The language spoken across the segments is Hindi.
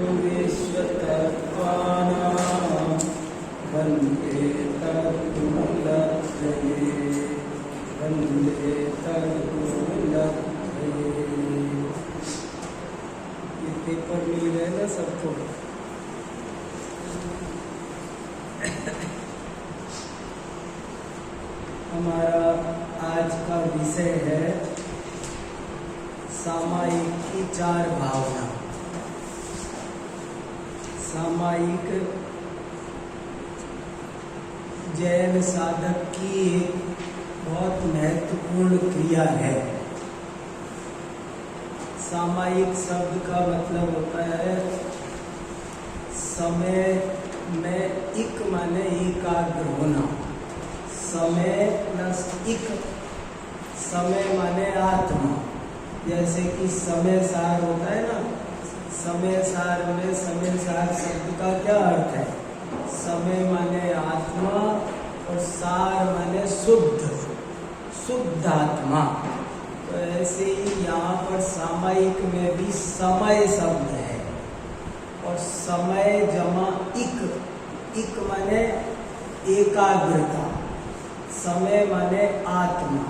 विश्वतत्त्वानां वन्दे तद्गुणलब्धये वन्दे तद्गुणलब्धये। ये पेपर मिल गए ना सबको? हमारा आज का विषय है सामायिक की चार भावना। सामायिक जैन साधक की एक बहुत महत्वपूर्ण क्रिया है। सामायिक शब्द का मतलब होता है समय में इक माने एकाग्र होना। समय प्लस इक, समय माने आत्मा। जैसे कि समय सार होता है ना, समय सार में समय सार शब्द का क्या अर्थ है? समय माने आत्मा और सार माने शुद्ध, शुद्ध आत्मा। तो ऐसे ही यहाँ पर सामायिक में भी समय शब्द है और समय जमा इक, इक माने एकाग्रता, समय माने आत्मा,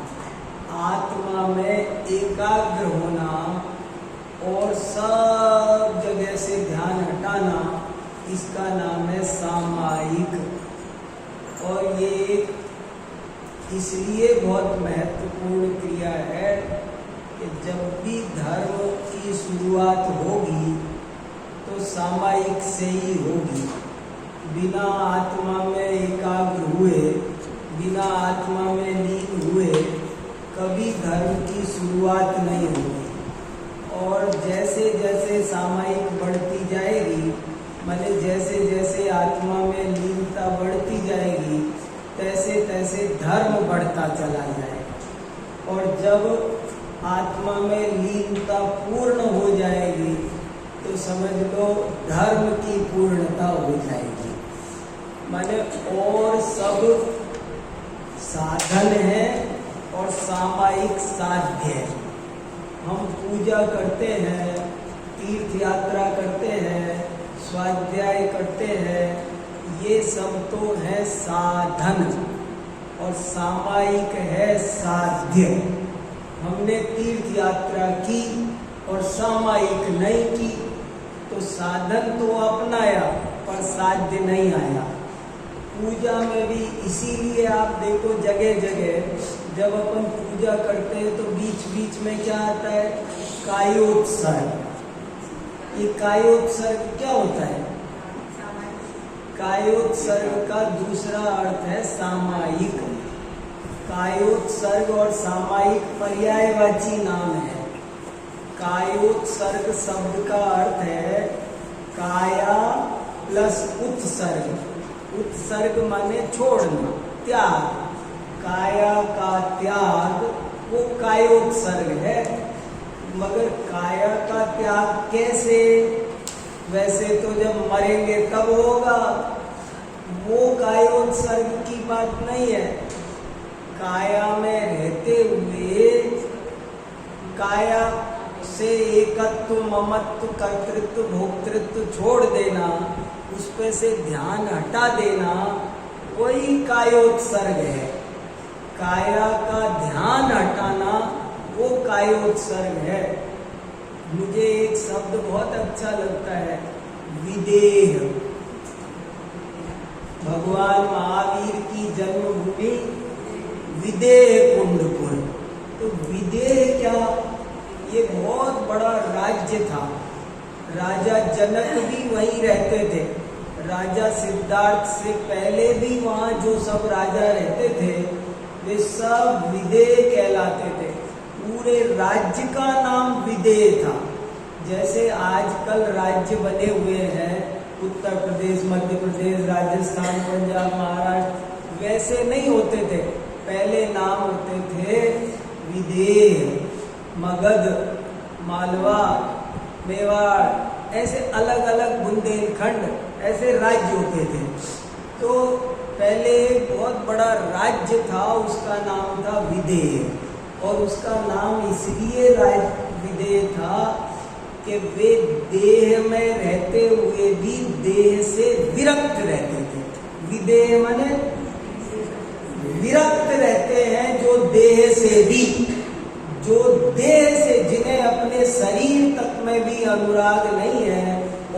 आत्मा में एकाग्र होना और सब जगह से ध्यान हटाना, इसका नाम है सामायिक। और ये इसलिए बहुत महत्वपूर्ण क्रिया है कि जब भी धर्म की शुरुआत होगी तो सामायिक से ही होगी। बिना आत्मा में एकाग्र हुए, बिना आत्मा में लीन हुए कभी धर्म की शुरुआत नहीं होगी। और जैसे जैसे सामायिक बढ़ती जाएगी, माने जैसे जैसे आत्मा में लीनता बढ़ती जाएगी, तैसे तैसे धर्म बढ़ता चला जाएगा। और जब आत्मा में लीनता पूर्ण हो जाएगी तो समझ लो धर्म की पूर्णता हो जाएगी। माने और सब साधन है और सामायिक साध्य है। हम पूजा करते हैं, तीर्थ यात्रा करते हैं, स्वाध्याय करते हैं, ये सब तो है साधन और सामायिक है साध्य। हमने तीर्थ यात्रा की और सामायिक नहीं की तो साधन तो अपनाया पर साध्य नहीं आया। पूजा में भी इसीलिए आप देखो जगह जगह जब अपन पूजा करते हैं तो बीच बीच में क्या आता है? कायोत्सर्ग। ये कायोत्सर्ग क्या होता है? कायोत्सर्ग का दूसरा अर्थ है सामायिक। कायोत्सर्ग और सामायिक पर्यायवाची नाम है। कायोत्सर्ग शब्द का अर्थ है काया प्लस उत्सर्ग। उत्सर्ग माने छोड़ना, त्याग। काया का त्याग वो कायोत्सर्ग है। मगर काया का त्याग कैसे? वैसे तो जब मरेंगे तब होगा, वो कायोत्सर्ग की बात नहीं है। काया में रहते हुए काया से एकत्व, ममत्व, कर्तृत्व, भोक्तृत्व छोड़ देना, उस पे से ध्यान हटा देना, वही कायोत्सर्ग है। काया का ध्यान हटाना वो कायोत्सर्ग है। मुझे एक शब्द बहुत अच्छा लगता है, विदेह। भगवान महावीर की जन्मभूमि विदेह कुंडपुर। तो विदेह क्या? ये बहुत बड़ा राज्य था। राजा जनक भी वहीं रहते थे। राजा सिद्धार्थ से पहले भी वहाँ जो सब राजा रहते थे वे सब विदेह कहलाते थे। पूरे राज्य का नाम विदेह था। जैसे आजकल राज्य बने हुए हैं उत्तर प्रदेश, मध्य प्रदेश, राजस्थान, पंजाब, महाराष्ट्र, वैसे नहीं होते थे। पहले नाम होते थे विदेह, मगध, मालवा, मेवाड़, ऐसे अलग अलग बुंदेलखंड, ऐसे राज्य होते थे। तो पहले एक बहुत बड़ा राज्य था, उसका नाम था विदेह। और उसका नाम इसलिए विदेह था कि वे देह में रहते विदेह माने विरक्त रहते हैं, जो देह से भी, जो देह से, जिन्हें अपने शरीर तक में भी अनुराग नहीं है,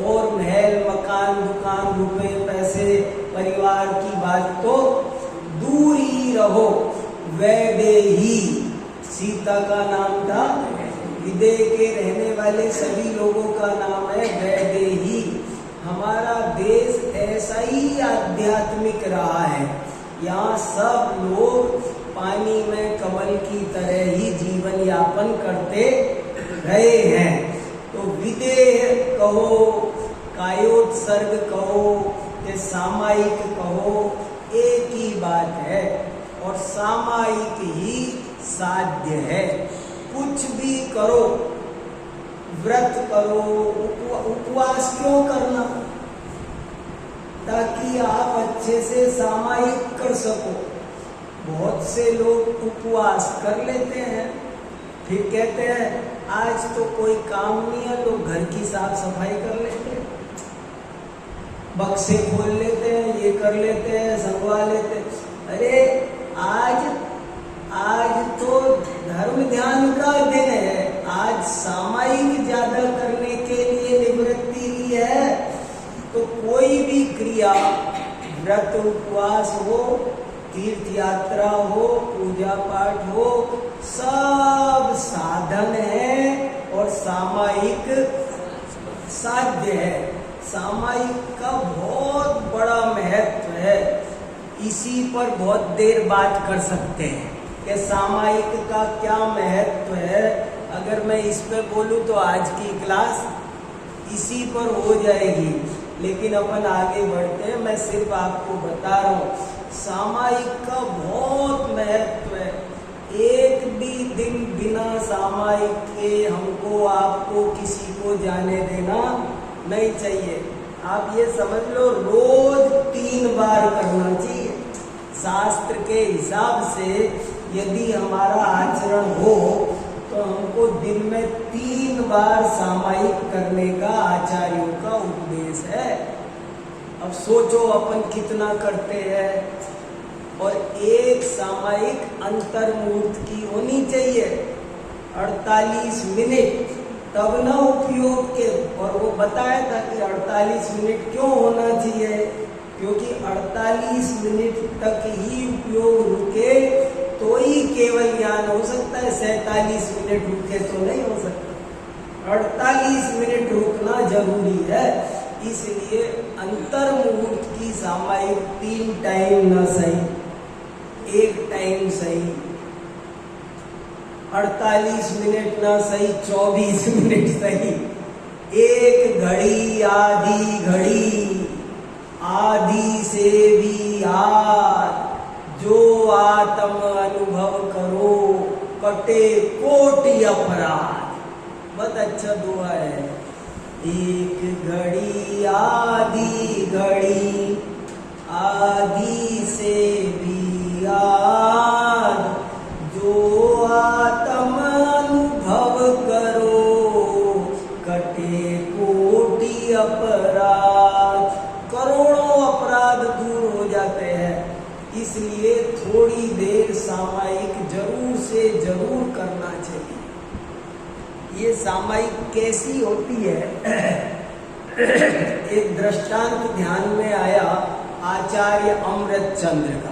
और महल मकान दुकान रुपए पैसे परिवार की बात तो दूर ही रहो। वैदेही, सीता का नाम था, विदेह के रहने वाले सभी लोगों का नाम है वैदेही। हमारा देश ऐसा ही आध्यात्मिक रहा है, यहाँ सब लोग पानी में कमल की तरह ही जीवन यापन करते रहे हैं। तो विदेह कहो, कायोत्सर्ग कहो या सामायिक कहो, एक ही बात है, और सामायिक ही साध्य है। कुछ भी करो, व्रत करो, उपवास क्यों करना, ताकि आप अच्छे से सामायिक कर सको। बहुत से लोग उपवास कर लेते हैं, फिर कहते हैं आज तो कोई काम नहीं है, लोग घर की साफ सफाई कर लेते हैं, बक्से खोल लेते हैं, ये कर लेते हैं, संगवा लेते हैं। अरे आज तो धर्म ध्यान का दिन है, आज सामायिक ज्यादा करने के लिए निवृत्ति की है। तो कोई भी क्रिया, व्रत उपवास हो, तीर्थ यात्रा हो, पूजा पाठ हो, सब साधन है और सामायिक साध्य है। सामायिक का बहुत बड़ा महत्व है, इसी पर बहुत देर बात कर सकते हैं कि सामायिक का क्या महत्व है। अगर मैं इस पे बोलूं तो आज की क्लास इसी पर हो जाएगी, लेकिन अपन आगे बढ़ते हैं। मैं सिर्फ आपको बता रहा हूँ सामायिक का बहुत महत्व है। एक भी दिन बिना सामायिक के हमको आपको किसी को जाने देना नहीं चाहिए। आप ये समझ लो, रोज 3 बार करना चाहिए। शास्त्र के हिसाब से यदि हमारा आचरण हो तो हमको दिन में 3 बार सामायिक करने का आचार्यों का उपदेश है। अब सोचो अपन कितना करते हैं। और एक सामायिक अंतर्मुहूर्त की होनी चाहिए, 48 मिनट, तब ना उपयोग के। और वो बताया था कि 48 मिनट क्यों होना चाहिए, क्योंकि 48 मिनट तक ही उपयोग रुके तो ही केवल ज्ञान हो सकता है। 47 मिनट रुके तो नहीं हो सकता, 48 मिनट रुकना जरूरी है। इसलिए अंतर्मुहूर्त की सामायिक 3 टाइम न सही, 1 टाइम सही, 48 मिनट ना सही, 24 मिनट सही। 1 घड़ी आधी घड़ी, आधी से भी आध, जो आत्म अनुभव करो कटे कोटि अपराध। बहुत अच्छा दुआ है। 1 घड़ी आधी घड़ी, आधी से भी आध, जो आत्म अनुभव करो कटे कोटि अपराध। करोड़ों अपराध दूर हो जाते हैं। इसलिए थोड़ी देर सामायिक जरूर से जरूर करना चाहिए। ये सामायिक कैसी होती है? एक दृष्टांत ध्यान में आया आचार्य अमृतचंद्र का।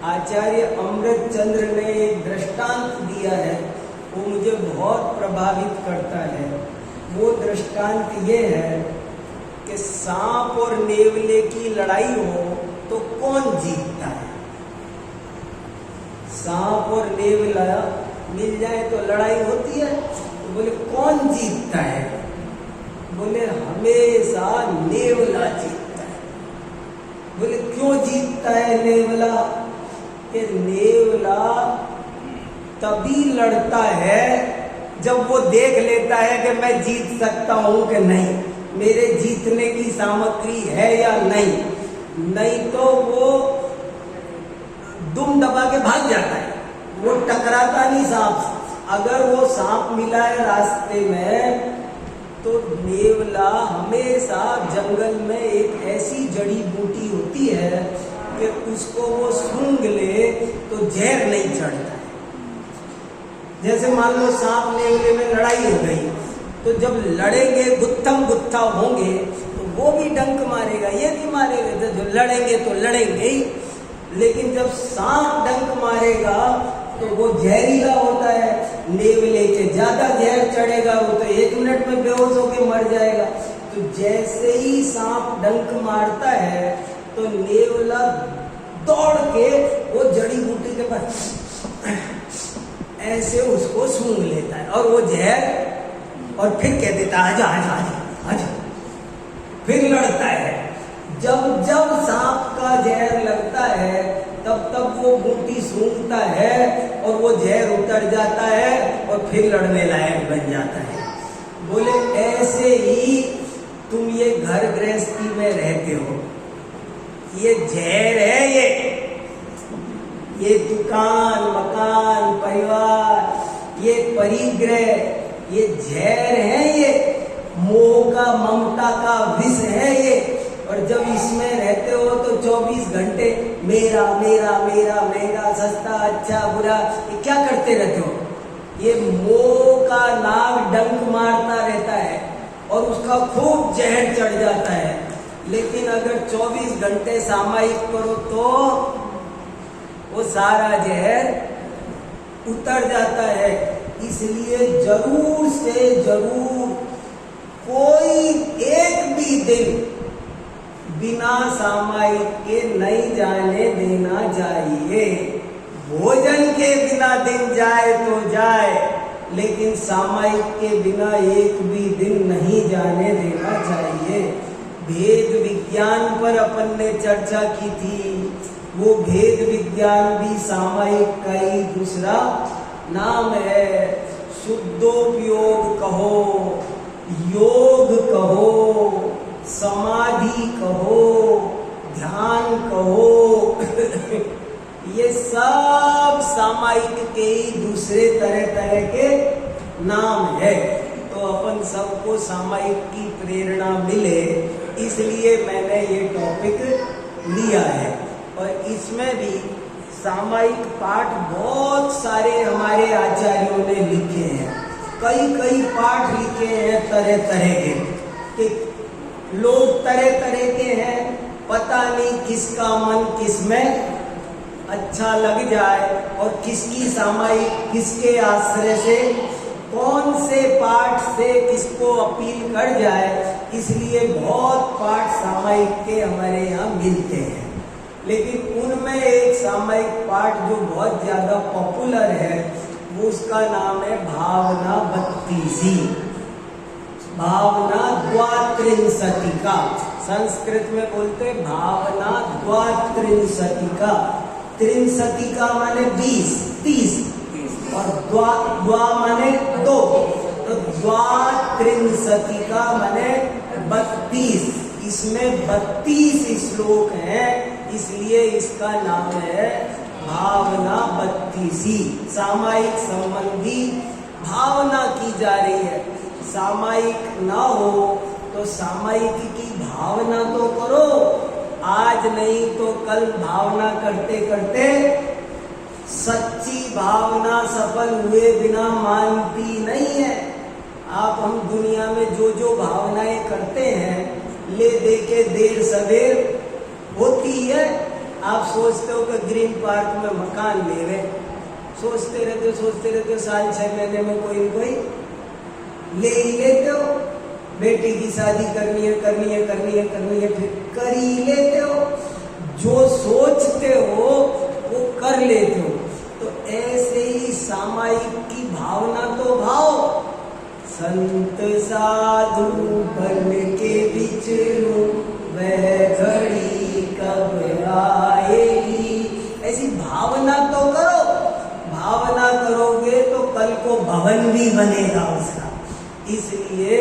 आचार्य अमृतचंद्र ने एक दृष्टांत दिया है, वो मुझे बहुत प्रभावित करता है। वो दृष्टांत ये है कि सांप और नेवले की लड़ाई हो तो कौन जीतता है? सांप और नेवला मिल जाए तो लड़ाई होती है, तो बोले कौन जीतता है? बोले हमेशा नेवला जीतता है। बोले क्यों जीतता है नेवला? कि नेवला तभी लड़ता है जब वो देख लेता है कि मैं जीत सकता हूं कि नहीं, मेरे जीतने की सामग्री है या नहीं। नहीं तो वो दुम दबा के भाग जाता है, वो टकराता नहीं सांप से। अगर वो सांप मिला है रास्ते में तो नेवला हमेशा जंगल में एक ऐसी जड़ी बूटी होती है कि उसको वो सूंघ ले तो जहर नहीं चढ़ता है। जैसे मान लो सांप नेवले में लड़ाई हो गई, तो जब लड़ेंगे गुत्थम गुत्था होंगे तो वो भी डंक मारेगा, ये भी मारेगा, जो लड़ेंगे तो लड़ेंगे ही। लेकिन जब सांप डंक मारेगा तो वो जहरीला होता है, नेवले के ज्यादा जहर चढ़ेगा, वो तो 1 मिनट में बेहोश होकर मर जाएगा। तो जैसे ही सांप डंक मारता है तो नेवला दौड़ के वो जड़ी बूटी के पास ऐसे उसको सूंघ लेता है और वो जहर, और फिर कह देता है आजा आजा आजा आजा, फिर लड़ता है। जब जब सांप का जहर लगता है तब तब वो बूटी सूंघता है और वो जहर उतर जाता है और फिर लड़ने लायक बन जाता है। बोले ऐसे ही तुम ये घर गृहस्थी में रहते हो, ये जहर है, ये दुकान मकान परिवार, ये परिग्रह, ये जहर है, ये मोह का ममता का विष है ये। और जब इसमें रहते हो तो 24 घंटे मेरा मेरा मेरा मेरा, सस्ता अच्छा बुरा, ये क्या करते रहते हो? ये मोह का नाग डंक मारता रहता है और उसका खूब जहर चढ़ जाता है। लेकिन अगर 24 घंटे सामायिक करो तो वो सारा जहर उतर जाता है। इसलिए जरूर से जरूर कोई एक भी दिन बिना सामायिक के नहीं जाने देना चाहिए। भोजन के बिना दिन जाए तो जाए, लेकिन सामायिक के बिना एक भी दिन नहीं जाने देना चाहिए। भेद विज्ञान पर अपन ने चर्चा की थी, वो भेद विज्ञान भी सामायिक का ही दूसरा नाम है। शुद्धोपयोग कहो, योग कहो, समाधि कहो, ध्यान कहो ये सब सामायिक के ही दूसरे तरह तरह के नाम है। तो अपन सबको सामायिक की प्रेरणा मिले, इसलिए मैंने ये टॉपिक लिया है। और इसमें भी सामायिक पाठ बहुत सारे हमारे आचार्यों ने लिखे हैं, कई कई पाठ लिखे हैं तरह तरह के, कि लोग तरह तरह के हैं, पता नहीं किसका मन किसमें अच्छा लग जाए और किसकी सामायिक किसके आश्रय से, कौन से पाठ से किसको अपील कर जाए। इसलिए बहुत पाठ सामायिक के हमारे यहाँ मिलते हैं। लेकिन उनमें एक सामायिक पाठ जो बहुत ज्यादा पॉपुलर है, वो उसका नाम है भावना 32। भावना द्वात्रिंशतिका, संस्कृत में बोलते भावना द्वात्रिंशतिका। त्रिंशतिका माने 20, 30, और द्वा माने 2, तो द्वात्रिंशतिका माने 32। इसमें 32 श्लोक हैं, इसलिए इसका नाम है भावना 32। सामायिक संबंधी भावना की जा रही है। सामायिक ना हो तो सामायिक की भावना तो करो, आज नहीं तो कल भावना करते करते सच्ची भावना सफल हुए बिना मानती नहीं है। आप हम दुनिया में जो जो भावनाएं करते हैं, ले दे के देर सवेर होती है। आप सोचते हो कि ग्रीन पार्क में मकान ले रहे, सोचते रहते हो, साल 6 महीने में कोई न कोई ले ही लेते हो। बेटी की शादी करनी है, फिर कर ही लेते हो। जो सोचते हो वो कर लेते हो। तो ऐसे ही सामायिक की भावना तो भाव, संत साधु बन के बिचरूं वह घड़ी कब आएगी, ऐसी भावना तो करो। भावना करोगे तो कल को भवन भी बनेगा उसका। इसलिए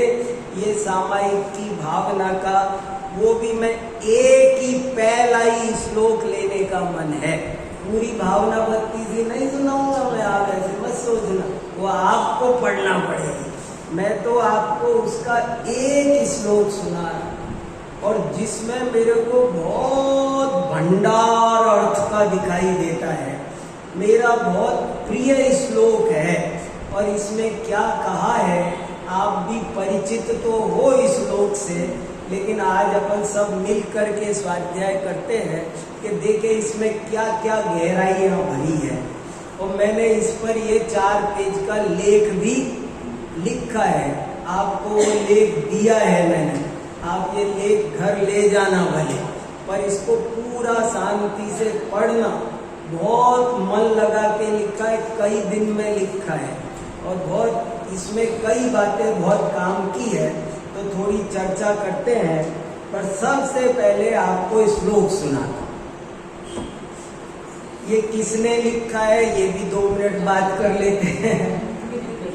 ये सामायिक की भावना का, वो भी मैं एक ही पहला ही श्लोक लेने का मन है। पूरी भावना 32 नहीं सुनाऊंगा मैं, आप ऐसे मत सोचना, वो आपको पढ़ना पड़ेगी। मैं तो आपको उसका एक श्लोक सुना रहा, और जिसमें मेरे को बहुत भंडार अर्थ का दिखाई देता है। मेरा बहुत प्रिय श्लोक है और इसमें क्या कहा है आप भी परिचित तो हो इस श्लोक से, लेकिन आज अपन सब मिल करके स्वाध्याय करते हैं कि देखे इसमें क्या क्या गहराइयाँ भरी है। और मैंने इस पर ये 4 पेज का लेख भी लिखा है, आपको वो लेख दिया है मैंने, आप ये लेख घर ले जाना भले, पर इसको पूरा शांति से पढ़ना। बहुत मन लगा के लिखा है, कई दिन में लिखा है और बहुत इसमें कई बातें बहुत काम की है, तो थोड़ी चर्चा करते हैं। पर सबसे पहले आपको श्लोक सुनाता। ये किसने लिखा है ये भी 2 मिनट बात कर लेते हैं।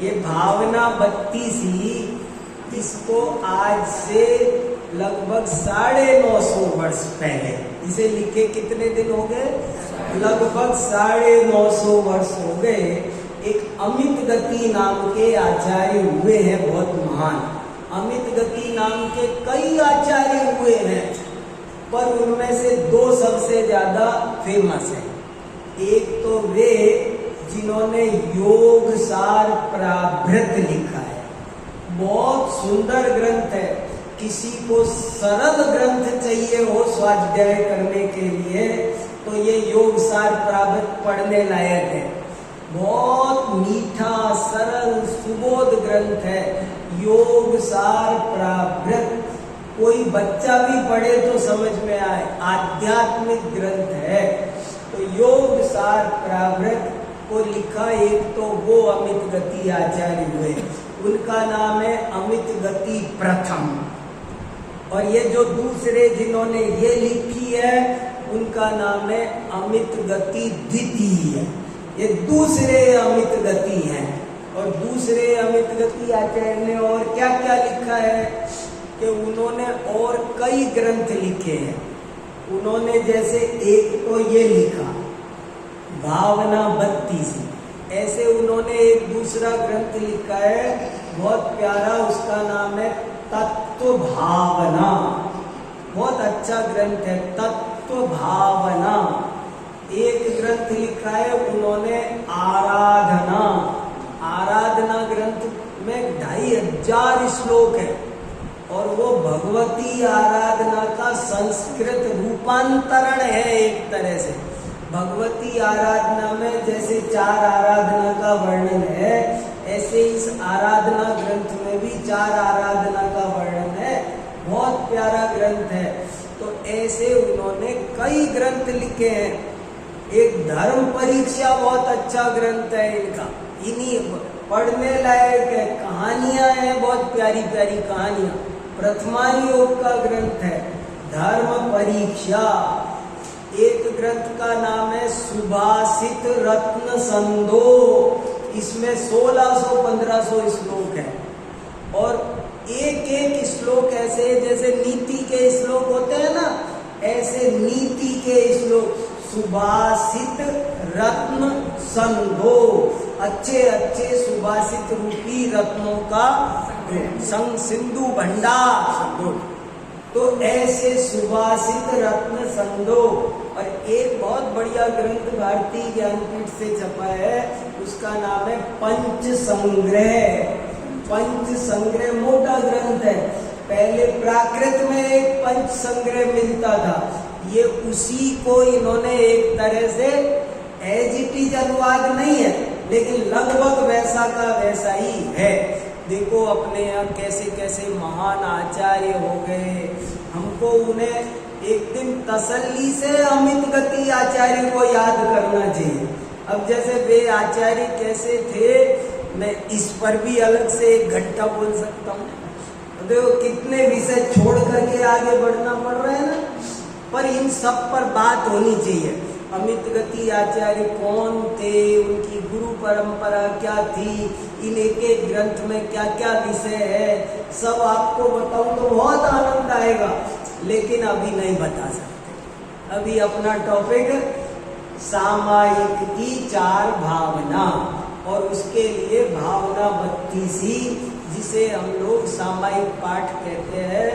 ये भावना 32 इसको आज से लगभग 950 वर्ष पहले, इसे लिखे कितने दिन हो गए? लगभग 950 वर्ष हो गए। एक अमित गति नाम के आचार्य हुए हैं, बहुत महान। अमित गति नाम के कई आचार्य हुए हैं, पर उनमें से 2 सबसे ज्यादा फेमस हैं। एक तो वे जिन्होंने योग सार प्राभृत लिखा है, बहुत सुंदर ग्रंथ है। किसी को सरल ग्रंथ चाहिए हो स्वाध्याय करने के लिए तो ये योग सार प्राभृत पढ़ने लायक है। बहुत मीठा सरल सुबोध ग्रंथ है योग सार प्राभृत। कोई बच्चा भी पढ़े तो समझ में आए, आध्यात्मिक ग्रंथ है। तो योग सार प्राभृत को लिखा एक तो वो अमित गति आचार्य हुए, उनका नाम है अमित गति प्रथम। और ये जो दूसरे जिन्होंने ये लिखी है उनका नाम है अमित गति द्वितीय। ये दूसरे अमित गति हैं। और दूसरे अमित गति आचार्य ने और क्या क्या लिखा है कि उन्होंने और कई ग्रंथ लिखे हैं। उन्होंने जैसे एक तो ये लिखा भावना 32, ऐसे उन्होंने एक दूसरा ग्रंथ लिखा है बहुत प्यारा, उसका नाम है तत्व भावना। बहुत अच्छा ग्रंथ है तत्व भावना। एक ग्रंथ लिखा है उन्होंने आराधना। आराधना ग्रंथ में 2500 श्लोक है और वो भगवती आराधना का संस्कृत रूपांतरण है एक तरह से। भगवती आराधना में जैसे 4 आराधना का वर्णन है, ऐसे इस आराधना ग्रंथ में भी 4 आराधना का वर्णन है। बहुत प्यारा ग्रंथ है। तो ऐसे उन्होंने कई ग्रंथ लिखे हैं। एक धर्म परीक्षा बहुत अच्छा ग्रंथ है इनका, इन्हीं पढ़ने लायक है। कहानियां हैं बहुत प्यारी प्यारी कहानियां। प्रथमान योग का ग्रंथ है धर्म परीक्षा। एक ग्रंथ का नाम है सुभाषित रत्न संधो। इसमें 1600-1500 श्लोक है और एक एक श्लोक ऐसे जैसे नीति के श्लोक होते हैं ना, ऐसे नीति के श्लोक सुभाषित रत्न संधो। अच्छे अच्छे सुभाषित रूपी रत्नों का संग सिंधु भंडार संधो। तो ऐसे सुभाषित रत्न संधो। और एक बहुत बढ़िया ग्रंथ भारतीय ज्ञानपीठ से छपा है, उसका नाम है पंच संग्रह। पंच संग्रह मोटा ग्रंथ है। पहले प्राकृत में एक पंच संग्रह मिलता था, ये उसी को इन्होंने एक तरह से एज इट इज अनुवाद नहीं है लेकिन लगभग वैसा का वैसा ही है। देखो अपने यहाँ कैसे कैसे महान आचार्य हो गए। हमको उन्हें एक दिन तसल्ली से अमित गति आचार्य को याद करना चाहिए। अब जैसे वे आचार्य कैसे थे, मैं इस पर भी अलग से 1 घंटा बोल सकता हूँ। तो देखो कितने विषय छोड़ करके आगे बढ़ना पड़ रहा है ना, पर इन सब पर बात होनी चाहिए। अमित गति आचार्य कौन थे, उनकी गुरु परंपरा क्या थी, इन एक एक ग्रंथ में क्या क्या विषय है, सब आपको बताऊं तो बहुत आनंद आएगा, लेकिन अभी नहीं बता सकते। अभी अपना टॉपिक सामायिक की 4 भावना और उसके लिए भावना 32 जिसे हम लोग सामायिक पाठ कहते हैं,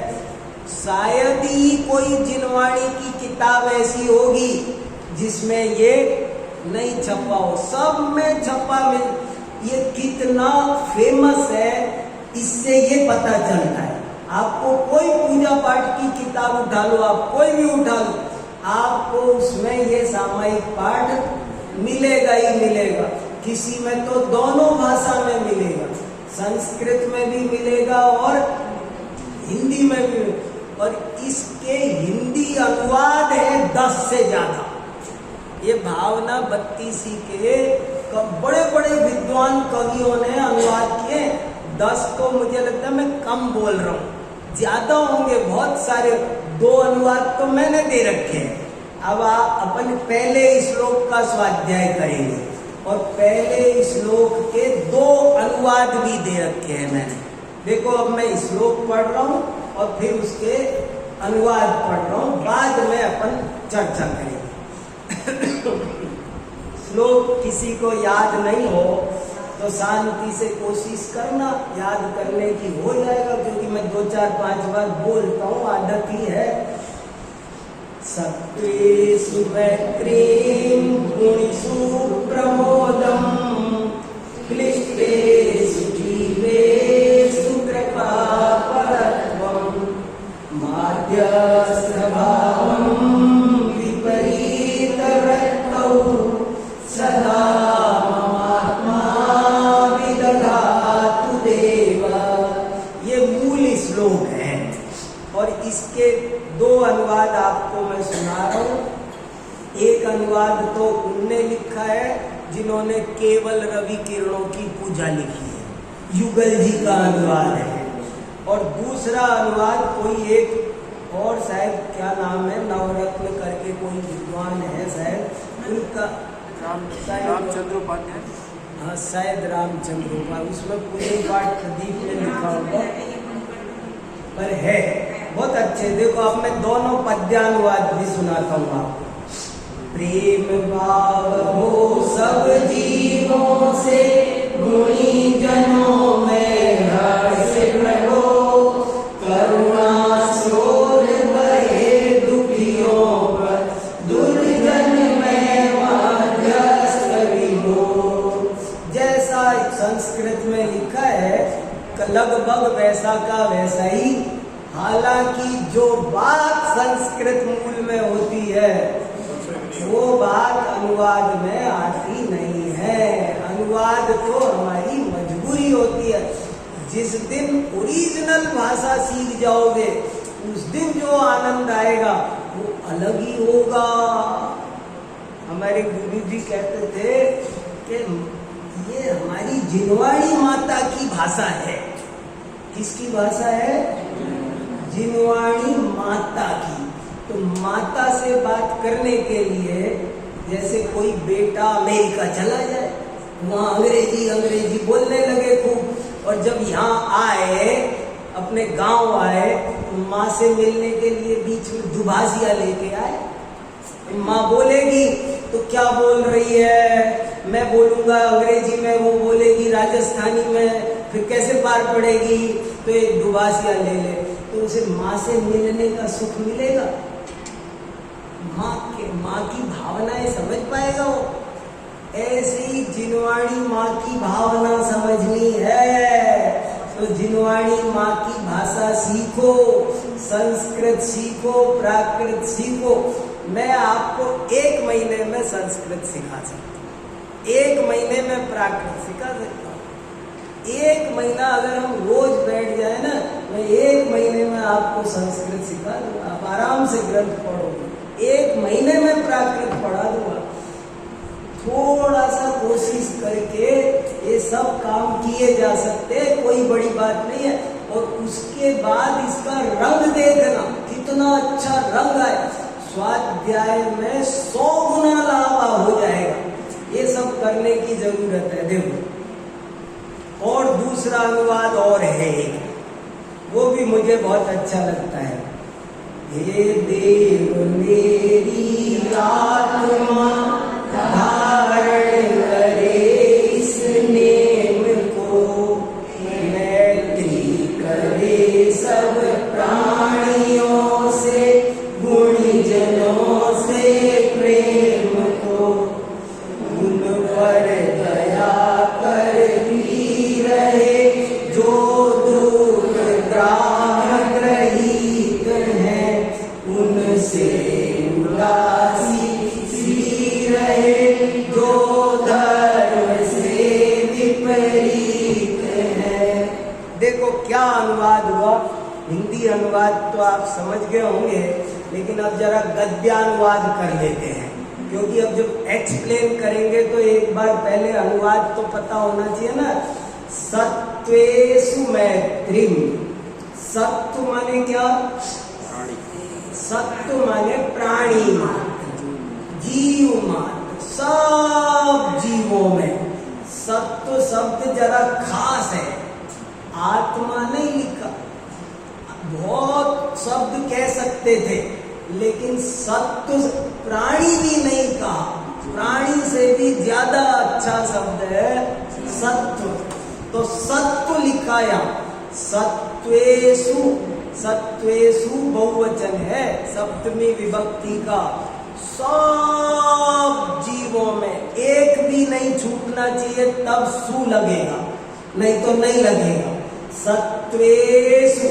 शायद ही कोई जिनवाणी की किताब ऐसी होगी जिसमें ये नहीं छपा हो, सब में छपा मिल। ये कितना फेमस है इससे ये पता चलता है। आपको कोई पूजा पाठ की किताब उठा लो, आप कोई भी उठा लो, आपको उसमें ये सामायिक पाठ मिलेगा ही मिलेगा। किसी में तो दोनों भाषा में मिलेगा, संस्कृत में भी मिलेगा और हिंदी में भी। और इसके हिंदी अनुवाद है 10 से ज्यादा। ये भावना बत्तीसी के बड़े बड़े विद्वान कवियों ने अनुवाद किए। 10 तो मुझे लगता है मैं कम बोल रहा हूँ, ज्यादा होंगे बहुत सारे। 2 अनुवाद तो मैंने दे रखे हैं। अब आप अपन पहले श्लोक का स्वाध्याय करेंगे और पहले श्लोक के 2 अनुवाद भी दे रखे हैं मैंने। देखो अब मैं श्लोक पढ़ रहा हूँ और फिर उसके अनुवाद पढ़ रहा हूँ, बाद में अपन चर्चा करेंगे। श्लोक किसी को याद नहीं हो तो शांति से कोशिश करना, याद करने की हो जाएगा, क्योंकि मैं 2, 4, 5 बार बोलता हूँ, आदत ही है। सत्वेषु वैक्रीं गुणेषु प्रमोदम् क्लिष्टेषु जीवेषु कृपापरत्वम् माध्यस्थभावं विपरीतवृत्तौ सदा ममात्मा विदधातु देव। ये मूल श्लोक है और इसके 2 अनुवाद आपको मैं सुना रहा हूँ। एक अनुवाद तो उनने लिखा है जिन्होंने केवल रवि किरणों की पूजा लिखी है, युगल जी का अनुवाद है। और दूसरा अनुवाद कोई एक और शायद क्या नाम है, नवरत्न करके कोई विद्वान है शायद, उनका रामचंद्र उपाध्याय। हाँ शायद रामचंद्र उपाध्याय, उसमें पूरे पाठ प्रदीप में लिखा होगा पर है बहुत अच्छे। देखो अब मैं दोनों पद्यानुवाद भी सुनाता हूँ आपको। प्रेम भाव हो सब जीवों से गुणी जनों में हर्ष रहो, करुणा शोध बहे दुखियों पर दुर्जन में मध्यस्थ विभो। जैसा संस्कृत में लिखा है लगभग वैसा का वैसा ही, हालांकि जो बात संस्कृत मूल में होती है वो बात अनुवाद में आती नहीं है। अनुवाद तो हमारी मजबूरी होती है। जिस दिन ओरिजिनल भाषा सीख जाओगे उस दिन जो आनंद आएगा वो अलग ही होगा। हमारे गुरु जी कहते थे कि ये हमारी जिनवाणी माता की भाषा है। किसकी भाषा है? जिनवाणी माता की। तो माता से बात करने के लिए जैसे कोई बेटा अमेरिका चला जाए, वहाँ अंग्रेजी बोलने लगे खूब, और जब यहाँ आए अपने गांव आए तो माँ से मिलने के लिए बीच में दुभाषिया लेके आए। माँ बोलेगी तो क्या बोल रही है, मैं बोलूंगा अंग्रेजी में, वो बोलेगी राजस्थानी में, फिर कैसे पार पड़ेगी? तो एक दुभाषिया ले ले तो उसे माँ से मिलने का सुख मिलेगा। माँ की भावनाएं समझ पाएगा वो। ऐसे ही जिनवाणी माँ की भावना समझनी है तो जिनवाणी माँ की भाषा सीखो, संस्कृत सीखो, प्राकृत सीखो। मैं आपको 1 महीने में संस्कृत सिखा सकता हूँ, 1 महीने में प्राकृत सिखा सकता हूँ। 1 महीना अगर हम रोज बैठ जाए ना, मैं 1 महीने में आपको संस्कृत सिखा दूंगा। आप आराम से ग्रंथ पढ़ोगे, 1 महीने में प्राकृत पढ़ा दूंगा। थोड़ा सा कोशिश करके ये सब काम किए जा सकते, कोई बड़ी बात नहीं है। और उसके बाद इसका रंग देखना, कितना अच्छा रंग आए। स्वाध्याय में 100 गुना लाभ हो जाएगा। ये सब करने की जरूरत है। देखो और दूसरा अनुवाद और है, वो भी मुझे बहुत अच्छा लगता है। हे देव मेरी आत्मा धारण करे इस नेम को, मैत्री करे सब प्राणियों अनुवाद तो आप समझ गए होंगे, लेकिन अब जरा गद्यानुवाद कर लेते हैं, क्योंकि अब जब एक्सप्लेन करेंगे तो एक बार पहले अनुवाद तो पता होना चाहिए ना। सत्वेषु मैत्रीम, सत्व माने क्या? सत्व माने प्राणी मात्र, जीव मात्र, सब जीवों में। सत्व शब्द जरा खास है, आत्मा नहीं लिखा। बहुत शब्द कह सकते थे, लेकिन सत्व प्राणी भी नहीं कहा। प्राणी से भी ज्यादा अच्छा शब्द है सत्व। तो सत्व लिखा यहाँ, सत्वेषु, सत्वेषु बहुवचन है, सप्तमी विभक्ति का। सब जीवों में एक भी नहीं छूटना चाहिए, तब सु लगेगा, नहीं तो नहीं लगेगा। सत्वेषु,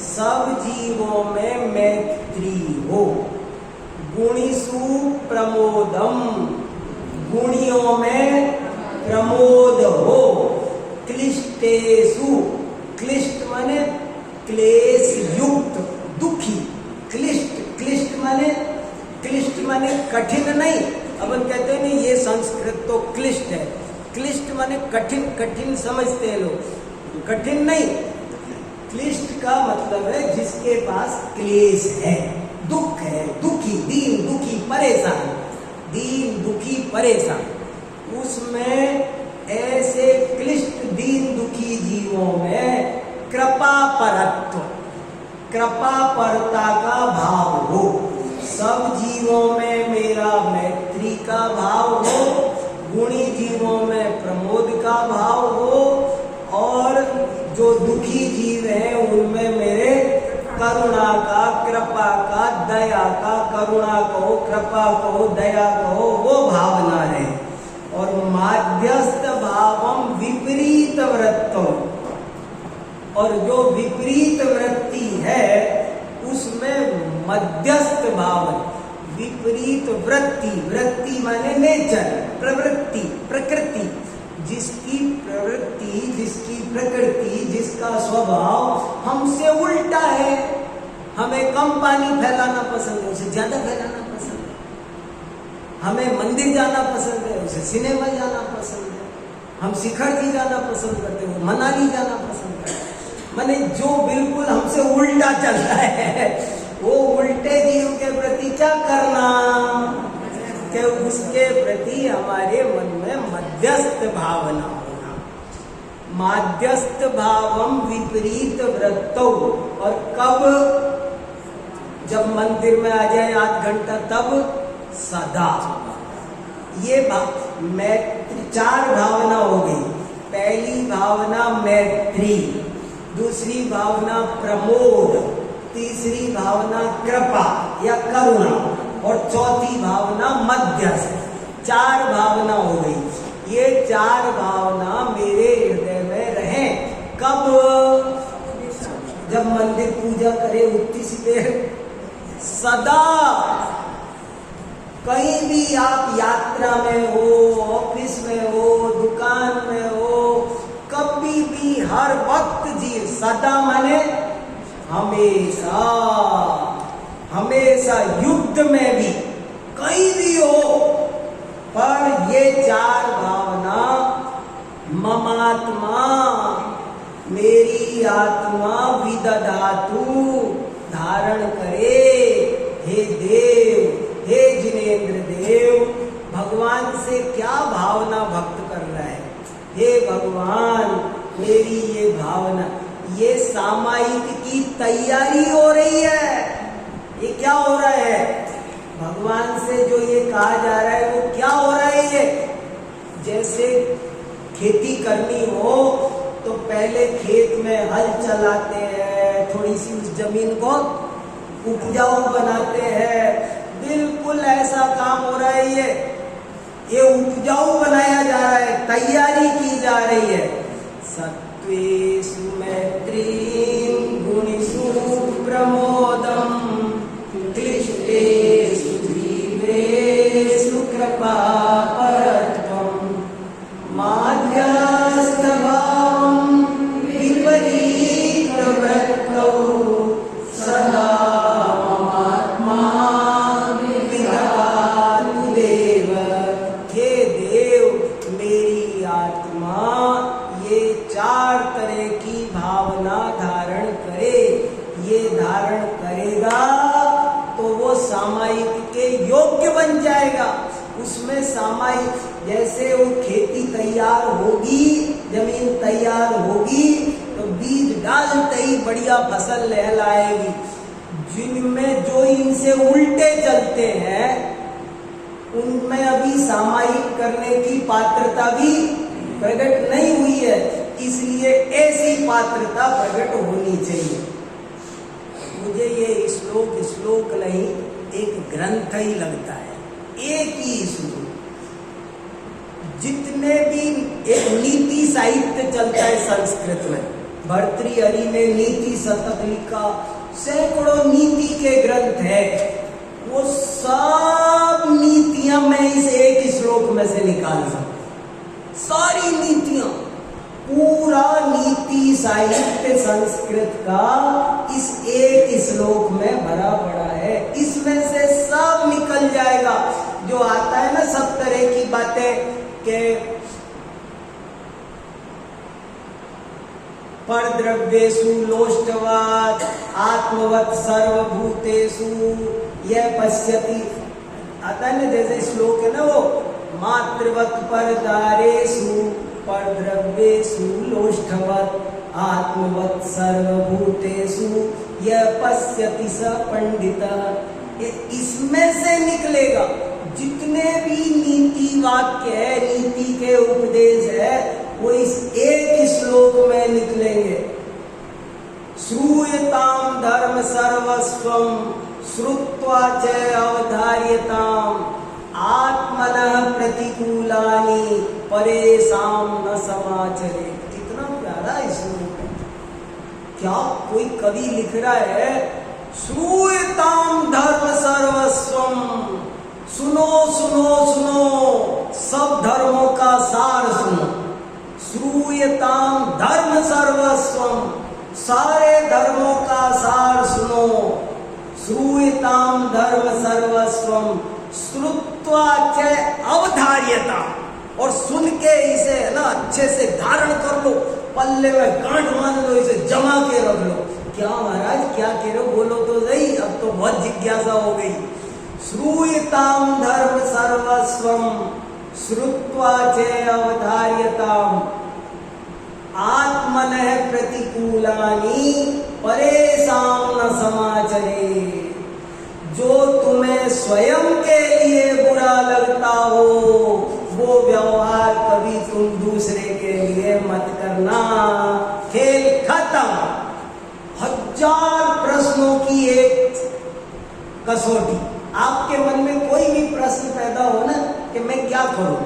सब जीवों में मैत्री हो। गुणिषु प्रमोदम, गुणियों में प्रमोद हो। क्लिष्टेषु, क्लिष्ट माने क्लेश युक्त, दुखी। क्लिष्ट, क्लिष्ट माने कठिन नहीं। अपन कहते हैं नहीं ये संस्कृत तो क्लिष्ट है, क्लिष्ट माने कठिन, कठिन समझते हैं लोग, कठिन नहीं। क्लिष्ट का मतलब है जिसके पास क्लेश है, दुख है, दुखी, दीन दुखी परेशान, दीन दुखी परेशान। उसमें ऐसे क्लिष्ट दीन दुखी जीवों में कृपा परत्व, कृपा परता का भाव हो। सब जीवों में मेरा मैत्री का भाव हो, गुणी जीवों में प्रमोद का भाव हो, और जो दुखी जीव हैं उनमें मेरे करुणा का, कृपा का, दया का, करुणा कहो, कृपा कहो, दया कहो, वो भावना रहे। और माध्यस्थ भावम विपरीत वृत्तम, और जो विपरीत वृत्ति है उसमें मध्यस्थ भाव। विपरीत वृत्ति, वृत्ति माने नेचर, प्रवृत्ति, प्रकृति, जिसकी प्रवृत्ति, जिसकी प्रकृति, जिसका स्वभाव हमसे उल्टा है। हमें कम पानी फैलाना पसंद है, उसे ज्यादा फैलाना पसंद है। हमें मंदिर जाना पसंद है, उसे सिनेमा जाना पसंद है। हम शिखर जी जाना पसंद करते हैं, मनाली जाना पसंद करते हैं। माने जो बिल्कुल हमसे उल्टा चल रहा है, वो उल्टे जीव के प्रति क्या करना, कि उसके प्रति हमारे मन में मध्यस्थ भावना होना। माध्यस्थ भावम विपरीत वृत्तौ, और कब? जब मंदिर में आ जाए आध घंटा, तब सदा। ये मैत्री, चार भावना हो गई। पहली भावना मैत्री, दूसरी भावना प्रमोद, तीसरी भावना कृपा या करुणा, और चौथी भावना मध्यस्थ। चार भावना हो गई। ये चार भावना मेरे हृदय में रहे। कब? जब मंदिर पूजा करे उतनी सी देर, सदा। कहीं भी आप यात्रा में हो, ऑफिस में हो, दुकान में हो, कभी भी, हर वक्त जी। सदा माने हमेशा, हमेशा, युद्ध में भी, कहीं भी हो। पर ये चार भावना, ममात्मा, मेरी आत्मा विदधातु, धारण करे। हे देव, हे जिनेंद्र देव, भगवान से क्या भावना भक्त कर रहा है। हे भगवान, मेरी ये भावना, ये सामायिक की तैयारी हो रही है। ये क्या हो रहा है? भगवान से जो ये कहा जा रहा है वो क्या हो रहा है? ये जैसे खेती करनी हो तो पहले खेत में हल चलाते हैं, थोड़ी सी उस जमीन को उपजाऊ बनाते हैं। बिल्कुल ऐसा काम हो रहा है। ये उपजाऊ बनाया जा रहा है, तैयारी की जा रही है। सत्वेषु मैत्रीं गुणिषु प्रमोदम, क्लिष्टेषु जीवेषु कृपा परत्वम, माध्यस्थ भावं विपरीत वृत्तौ, सामायिक के योग्य बन जाएगा। उसमें सामायिक, जैसे वो खेती तैयार होगी, जमीन तैयार होगी तो बीज डालते ही बढ़िया फसल लहलाएगी। जिनमें जो इनसे उल्टे चलते हैं उनमें अभी सामायिक करने की पात्रता भी प्रकट नहीं हुई है, इसलिए ऐसी पात्रता प्रकट होनी चाहिए। मुझे ये श्लोक नहीं, एक ग्रंथ ही लगता है, एक ही श्लोक। जितने भी एक नीति साहित्य चलता है संस्कृत में, भर्तृहरि ने नीति शतक लिखा, सैकड़ों नीति के ग्रंथ है, वो सब नीतियां मैं इस एक श्लोक में से निकाल सकता, सारी नीतियां, पूरा नीति साहित्य संस्कृत का इस एक श्लोक में भरा पड़ा है। इसमें से सब निकल जाएगा जो आता है ना, सब तरह की बातें के परद्रव्येषु लोष्टवत् आत्मवत् सर्वभूतेषु यह पश्यति, आता है ना, जैसे श्लोक है ना वो, मातृवत् परदारेषु परद्रव्येषु लोष्टवत् आत्मवत् सर्वभूतेषु यह पश्यति स पंडितः। इसमें से निकलेगा जितने भी नीति वाक्य है, नीति के उपदेश है, वो इस एक श्लोक में निकलेंगे। श्रूयताम धर्म सर्वस्वम श्रुत्वा च अवधार्यताम आत्मनः प्रतिकूलानि परेशान न समाचरे। कितना प्यारा श्लोक है। क्या कोई कवि लिख रहा है, श्रूयताम धर्म सर्वस्वम, सुनो सुनो सुनो, सब धर्मों का सार सुनो। श्रूयताम धर्म सर्वस्वम, सारे धर्मों का सार सुनो। श्रूयताम धर्म सर्वस्वम श्रुत्वा च अवधार्यता, और सुन के इसे है ना अच्छे से धारण कर लो, पल्ले में गांठ मान लो, इसे जमा के रख लो। क्या महाराज क्या कह रहे हो, बोलो तो सही, अब तो बहुत जिज्ञासा हो गई। श्रूयताम धर्म सर्वस्वम श्रुत्वा च अवधार्यताम आत्मनः प्रतिकूलानि परेशान न समाचरे। जो तुम्हें स्वयं के लिए बुरा लगता हो वो व्यवहार कभी तुम दूसरे के लिए मत करना। खेल खत्म। 1000 प्रश्नों की एक कसौटी। आपके मन में कोई भी प्रश्न पैदा हो ना कि मैं क्या करूं,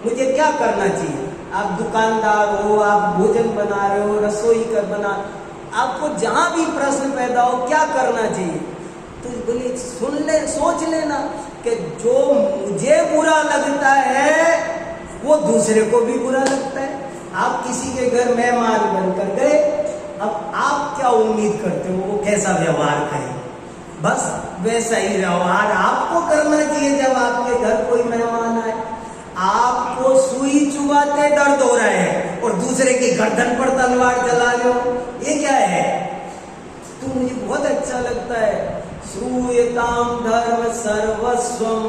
मुझे क्या करना चाहिए। आप दुकानदार हो, आप भोजन बना रहे हो, रसोई कर बना, आपको जहां भी प्रश्न पैदा हो क्या करना चाहिए, तो बोले सुन ले, सोच लेना कि जो मुझे बुरा लगता है वो दूसरे को भी बुरा लगता है। आप किसी के घर मेहमान बनकर गए, अब आप क्या उम्मीद करते हो वो कैसा व्यवहार करे, बस वैसा ही व्यवहार आपको करना चाहिए। जब आपके घर कोई मेहमान आए, आपको सुई चुभाते दर्द हो रहा है और दूसरे की गर्दन पर तलवार चला लो, ये क्या है। तो मुझे बहुत अच्छा लगता है, श्रूयताम धर्म सर्वस्वम।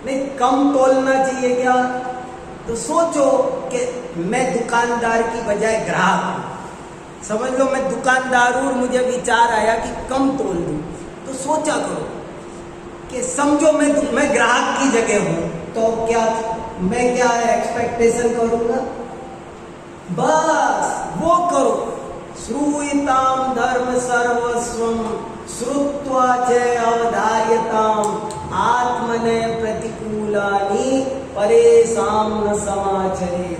नहीं, कम तोलना चाहिए क्या, तो सोचो कि मैं दुकानदार की बजाय ग्राहक हूं। समझ लो मैं दुकानदार हूं और मुझे विचार आया कि कम तोल दूं, तो सोचा करो कि समझो मैं ग्राहक की जगह हूं, तो क्या मैं क्या एक्सपेक्टेशन करूंगा, बस वो करो। श्रूयताम धर्म सर्वस्वम श्रुत्वा च अवधार्यताम आत्मने प्रतिकूलानि परेशान न समाचरे।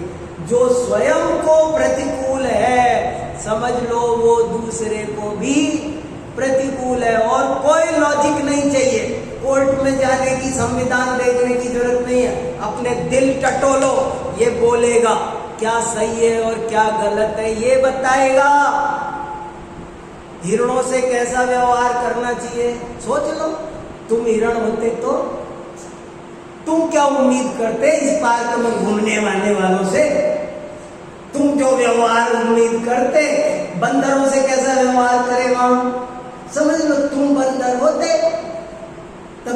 जो स्वयं को प्रतिकूल है समझ लो वो दूसरे को भी प्रतिकूल है। और कोई लॉजिक नहीं चाहिए, कोर्ट में जाने की, संविधान देखने की जरूरत नहीं है। अपने दिल टटोलो, ये बोलेगा क्या सही है और क्या गलत है, ये बताएगा। हिरणों से कैसा व्यवहार करना चाहिए सोच लो। तुम हिरण होते तो तुम क्या उम्मीद करते इस पार्क में घूमने वाले वालों से, तुम जो व्यवहार उम्मीद करते बंदरों से कैसा व्यवहार करे वहां, समझ लो। तुम बंदर होते तो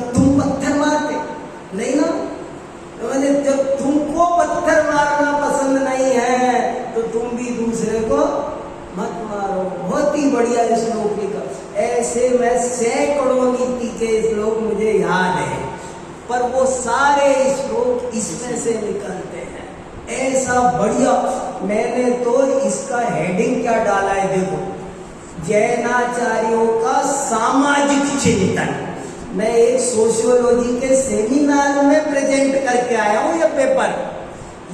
के श्लोक मुझे याद है, पर वो सारे श्लोक इसमें से निकलते हैं। ऐसा बढ़िया, मैंने तो इसका हेडिंग क्या डाला है देखो, जैनाचार्यों का सामाजिक चिंतन। मैं एक सोशियोलॉजी के सेमिनार में प्रेजेंट करके आया हूँ ये पेपर।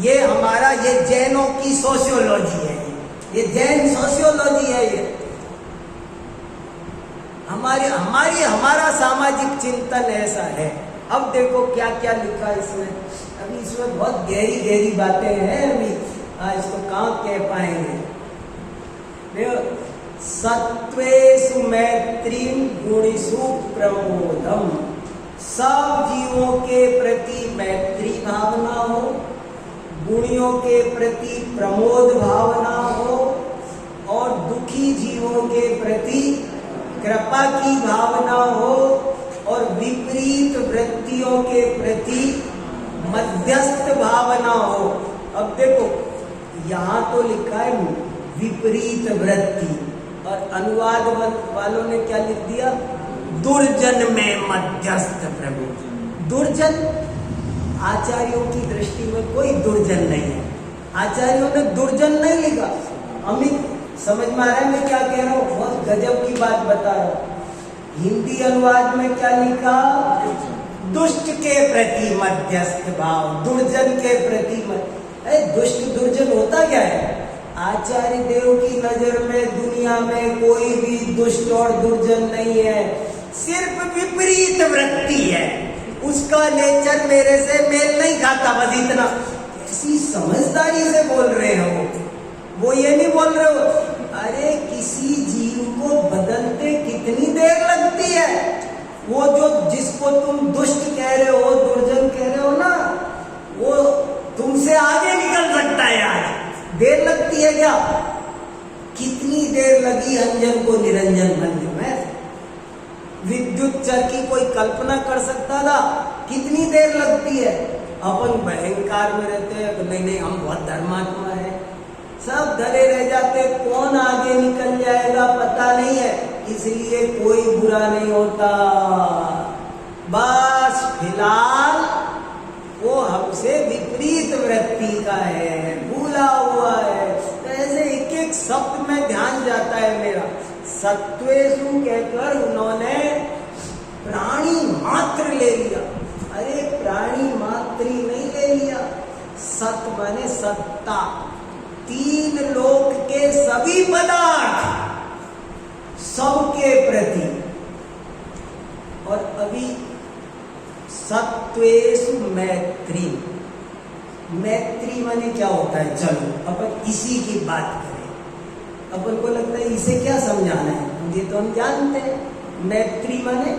ये हमारा, ये जैनों की सोशियोलॉजी है, ये जैन सोशियोलॉजी है। ये हमारा सामाजिक चिंतन ऐसा है। अब देखो क्या क्या लिखा इसमें। अभी इसमें बहुत गहरी गहरी बातें हैं, अभी इसको कहाँ कह पाएंगे। देखो, सत्वेषु मैत्रीम गुणेषु प्रमोदम, सब जीवों के प्रति मैत्री भावना हो, गुणियों के प्रति प्रमोद भावना हो, और दुखी जीवों के प्रति कृपा की भावना हो, और विपरीत वृत्तियों के प्रति मध्यस्थ भावना हो। अब देखो यहाँ तो लिखा है विपरीत वृत्ति, और अनुवाद वालों ने क्या लिख दिया, दुर्जन में मध्यस्थ प्रभु। दुर्जन, आचार्यों की दृष्टि में कोई दुर्जन नहीं है। आचार्यों ने दुर्जन नहीं लिखा। अमित समझ में आ रहा है मैं क्या कह रहा हूँ? बहुत गजब की बात बता रहा हूँ। हिंदी अनुवाद में क्या लिखा, दुष्ट के प्रति मध्यस्थ भाव, दुर्जन के प्रति दुष्ट दुर्जन होता क्या है? आचार्य देव की नजर में दुनिया में कोई भी दुष्ट और दुर्जन नहीं है, सिर्फ विपरीत वृत्ति है, उसका नेचर मेरे से मेल नहीं खाता, बस इतना। कैसी समझदारी से बोल रहे हो वो ये नहीं बोल रहे हो, अरे किसी जीव को बदलते कितनी देर लगती है। वो जो जिसको तुम दुष्ट कह रहे हो, दुर्जन कह रहे हो ना, वो तुमसे आगे निकल सकता है यार। देर लगती है क्या? कितनी देर लगी अंजन को निरंजन बनने में? विद्युत चर की कोई कल्पना कर सकता था? कितनी देर लगती है? अपन भयंकार में रहते हैं, नहीं हम बहुत धर्मात्मा है, सब धरे रह जाते, कौन आगे निकल जाएगा पता नहीं है, इसलिए कोई बुरा नहीं होता। बस फिलहाल वो हमसे विपरीत वृत्ति का है, भूला हुआ है। ऐसे एक एक शब्द में ध्यान जाता है मेरा। सत्वेषु कहकर उन्होंने प्राणी मात्र ले लिया। अरे प्राणी मात्र ही नहीं ले लिया, सत माने सत्ता, तीन लोक के सभी पदार्थ, सबके प्रति। और अभी सत्वेषु मैत्री, मैत्री माने क्या होता है? चलो अपन इसी की बात करें। अपन को लगता है इसे क्या समझाना है, ये तो हम जानते हैं। मैत्री माने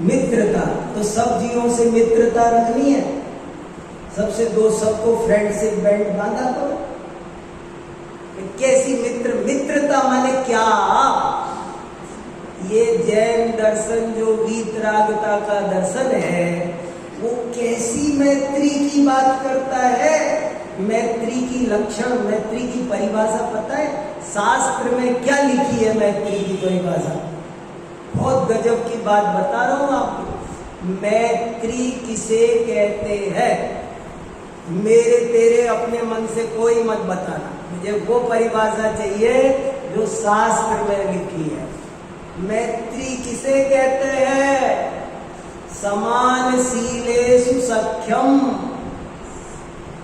मित्रता, तो सब जीवों से मित्रता रखनी है, सबसे दो सबको फ्रेंडशिप बैंड बांधा करो। कैसी मित्रता माने क्या? ये जैन दर्शन जो वीतरागता का दर्शन है, वो कैसी मैत्री की बात करता है? मैत्री की लक्षण, मैत्री की परिभाषा पता है? शास्त्र में क्या लिखी है मैत्री की परिभाषा? बहुत गजब की बात बता रहा हूं आपको। मैत्री किसे कहते हैं? मेरे तेरे अपने मन से कोई मत बताना, मुझे वो परिभाषा चाहिए जो शास्त्र में लिखी है। मैत्री किसे कहते हैं? समानशीलेषु सख्यम,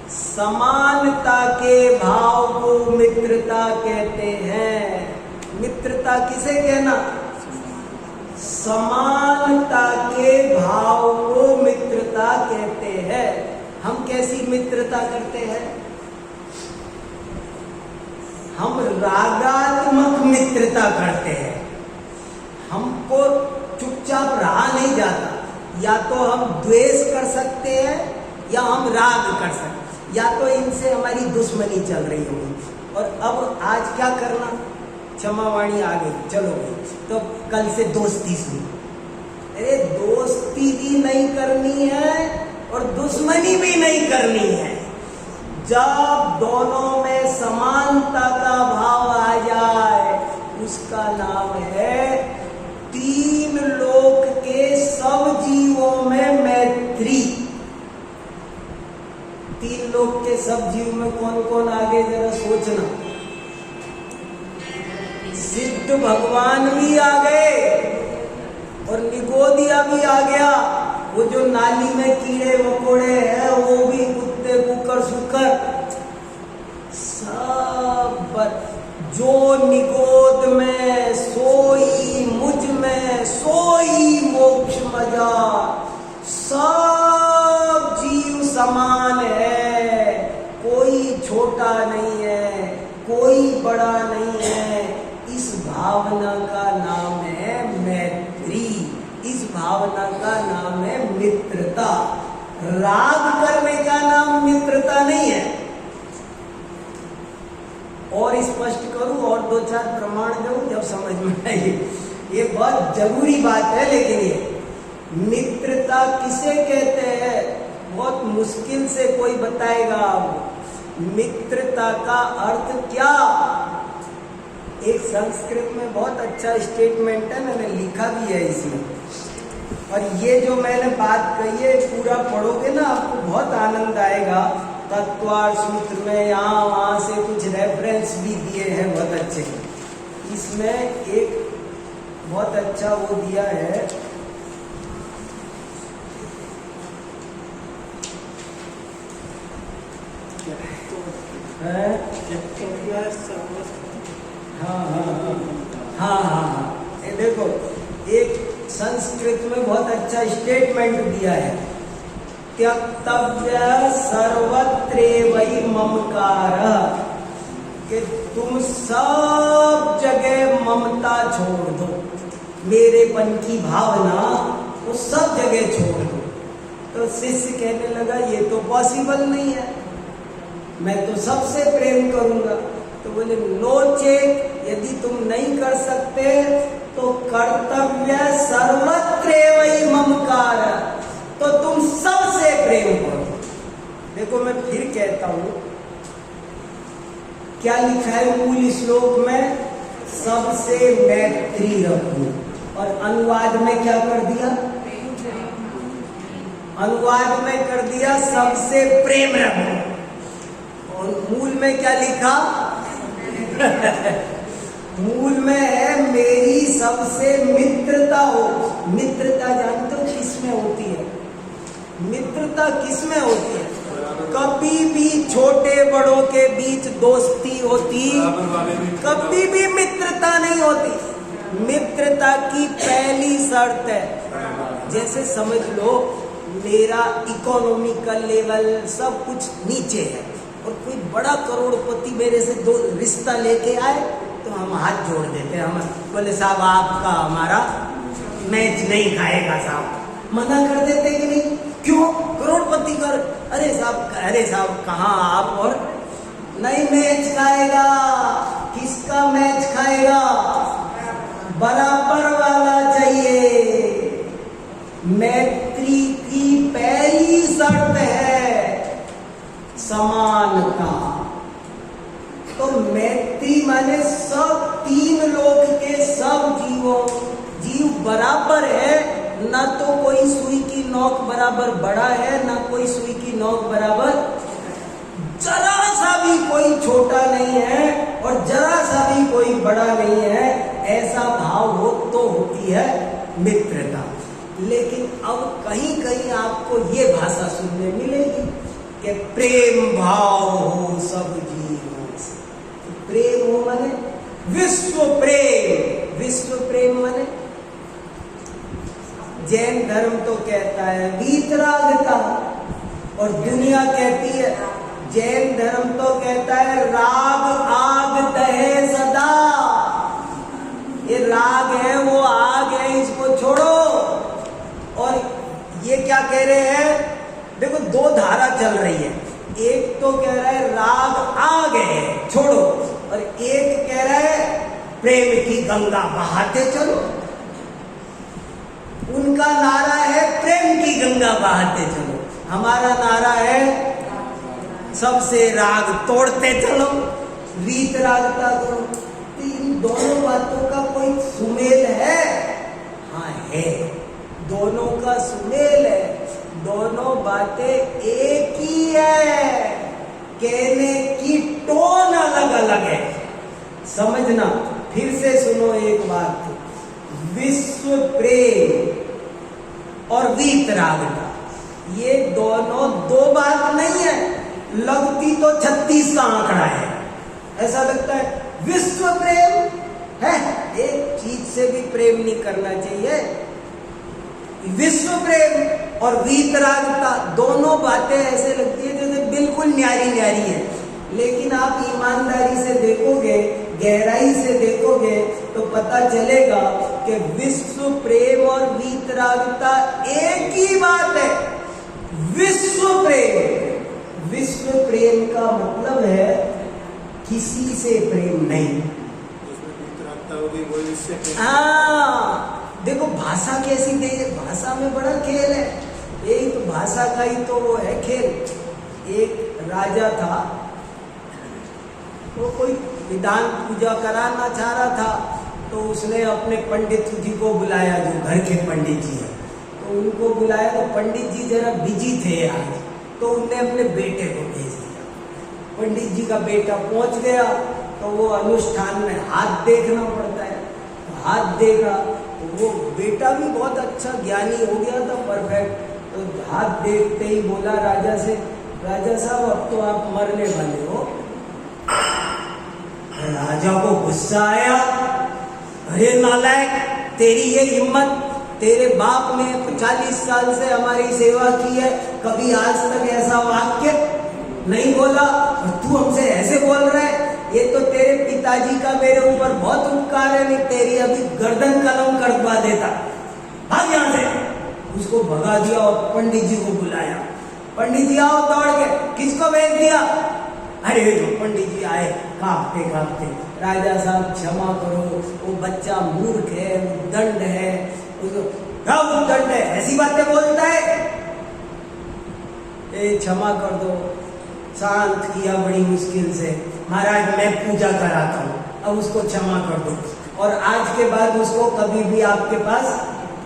समानता के भाव को मित्रता कहते हैं। मित्रता किसे कहना? समानता के भाव को मित्रता कहते हैं। हम कैसी मित्रता करते हैं? हम रागात्मक मित्रता करते हैं। हमको चुपचाप रहा नहीं जाता, या तो हम द्वेष कर सकते हैं या हम राग कर सकते हैं, या तो इनसे हमारी दुश्मनी चल रही होगी। और अब आज क्या करना? क्षमावाणी आ गई, चलो भाई, तो कल से दोस्ती शुरू। अरे दोस्ती भी नहीं करनी है और दुश्मनी भी नहीं करनी है। जब दोनों में समानता का भाव आ जाए, उसका नाम है तीन लोक के सब जीव में कौन कौन आगे जरा सोचना। सिद्ध भगवान भी आ गए और निगोदिया भी आ गया। वो जो नाली में कीड़े मकोड़े हैं वो भी, कुत्ते कुकर सुकर सब, जो निगोद में सोई मुझ में सोई मोक्ष मजा। सब जीव समान है, कोई छोटा नहीं है, कोई बड़ा नहीं है। इस भावना का नाम है मैत्री, इस भावना का नाम है मित्रता। राग करने का नाम मित्रता नहीं है। और स्पष्ट करूं और दो चार प्रमाण दूं जब समझ में आए। ये बहुत जरूरी बात है। लेकिन ये मित्रता किसे कहते हैं, बहुत मुश्किल से कोई बताएगा आपको। मित्रता का अर्थ क्या? एक संस्कृत में बहुत अच्छा स्टेटमेंट है, मैंने लिखा भी है इसमें। और ये जो मैंने बात कही है पूरा पढ़ोगे ना, आपको बहुत आनंद आएगा। तत्वार्थ सूत्र में यहाँ वहाँ से कुछ रेफरेंस भी दिए हैं बहुत अच्छे। इसमें एक बहुत अच्छा वो दिया है, हाँ, ये देखो एक संस्कृत में बहुत अच्छा स्टेटमेंट दिया है। त्यक्तव्य सर्वत्रैव ममकारः, कि तुम सब जगह ममता छोड़ दो, मेरेपन की भावना वो सब जगह छोड़ दो। तो शिष्य कहने लगा ये तो पॉसिबल नहीं है, मैं तो सबसे प्रेम करूंगा। तो बोले नोचेत, यदि तुम नहीं कर सकते तो कर्तव्य सर्वत्रैव ममकारः, तो तुम सबसे प्रेम करो। देखो मैं फिर कहता हूं, क्या लिखा है मूल श्लोक में? सबसे मैत्री रखो। और अनुवाद में क्या कर दिया? अनुवाद में कर दिया सबसे प्रेम रखो। और मूल में क्या लिखा? मूल में है मेरी सबसे मित्रता हो। मित्रता जानते हो किसमें होती है? मित्रता किसमें होती है? कभी भी छोटे बड़ों के बीच दोस्ती होती, कभी भी मित्रता नहीं होती। मित्रता की पहली शर्त है, जैसे समझ लो मेरा इकोनॉमिकल लेवल सब कुछ नीचे है और कोई बड़ा करोड़पति मेरे से दो रिश्ता लेके आए तो हम हाथ जोड़ देते हैं। हम बोले साहब आपका हमारा मैच नहीं खाएगा साहब, मना कर देते कि नहीं। क्यों? करोड़पति कर, अरे साहब कहाँ आप, और नहीं मैच खाएगा। किसका मैच खाएगा? बराबर वाला चाहिए। मैत्री की पहली शर्त है समानता। तो मैत्री माने सब तीन लोक के सब जीव बराबर है। ना तो कोई सुई की नोक बराबर बड़ा है, ना कोई सुई की नोक बराबर, जरा सा भी कोई छोटा नहीं है और जरा सा भी कोई बड़ा नहीं है। ऐसा भाव हो तो होती है मित्रता। लेकिन अब कहीं कहीं आपको ये भाषा सुनने मिलेगी कि प्रेम भाव हो सब जीवों से। तो प्रेम हो माने विश्व प्रेम। विश्व प्रेम माने जैन धर्म तो कहता है वीतरागता, और दुनिया कहती है, जैन धर्म तो कहता है राग आग दहे सदा। ये राग है, वो आग है, इसको छोड़ो। और ये क्या कह रहे हैं? देखो दो धारा चल रही है। एक तो कह रहा है राग आग है छोड़ो, और एक कह रहा है प्रेम की गंगा बहाते चलो। उनका नारा है प्रेम की गंगा बहाते चलो, हमारा नारा है सबसे राग तोड़ते चलो, वीतरागता करो। तो इन दोनों बातों का कोई सुमेल है? हाँ है, दोनों का सुमेल है। दोनों बातें एक ही है। कहने की टोन अलग अलग है। समझना, फिर से सुनो एक बात, विश्व प्रेम और वीतरागता, ये दोनों दो बात नहीं है। लगती तो 36 का आंकड़ा है, ऐसा लगता है विश्व प्रेम है, एक चीज से भी प्रेम नहीं करना चाहिए। विश्व प्रेम और वीतरागता दोनों बातें ऐसे लगती है जैसे बिल्कुल न्यारी न्यारी है, लेकिन आप ईमानदारी से देखोगे, गहराई से देखोगे तो पता चलेगा कि विश्व प्रेम और वीतरागता एक ही बात है। विश्व प्रेम, विश्व प्रेम का मतलब है किसी से प्रेम नहीं। हाँ, देखो भाषा कैसी दे, भाषा में बड़ा खेल है। यही तो भाषा का ही तो वो है खेल। एक राजा था, वो कोई विधान पूजा कराना चाह रहा था, तो उसने अपने पंडित जी को बुलाया, जो घर के पंडित जी है, तो उनको बुलाया। तो पंडित जी जरा बिजी थे आज, तो उनने अपने बेटे को भेज दिया। पंडित जी का बेटा पहुंच गया, तो वो अनुष्ठान में हाथ देखना पड़ता है, हाथ देखा, तो वो बेटा भी बहुत अच्छा ज्ञानी हो गया था, परफेक्ट। तो हाथ देखते ही बोला राजा से, राजा साहब अब तो आप मरने वाले हो। राजा को गुस्सा आया, अरे नालायक, तेरी ये हिम्मत, तेरे बाप ने 40 साल से हमारी सेवा की है, कभी आज तक ऐसा वाक्य नहीं बोला, और तू हमसे ऐसे बोल रहा है। ये तो तेरे पिताजी का मेरे ऊपर बहुत उपकार है, नहीं तेरी अभी गर्दन कलम करवा देता, भाग यहाँ से। उसको भगा दिया और पंडित जी को बुलाया। पंडित जी आओ दौड़ के, किसको भेज दिया? अरे जो पंडित जी आए कांपते कांपते, राजा साहब क्षमा करो, वो बच्चा मूर्ख है, उद्दंड है, उसको क्या उद्दंड है, ऐसी बातें बोलता है, क्षमा कर दो। शांत किया बड़ी मुश्किल से, महाराज मैं पूजा कराता हूँ, अब उसको क्षमा कर दो, और आज के बाद उसको कभी भी आपके पास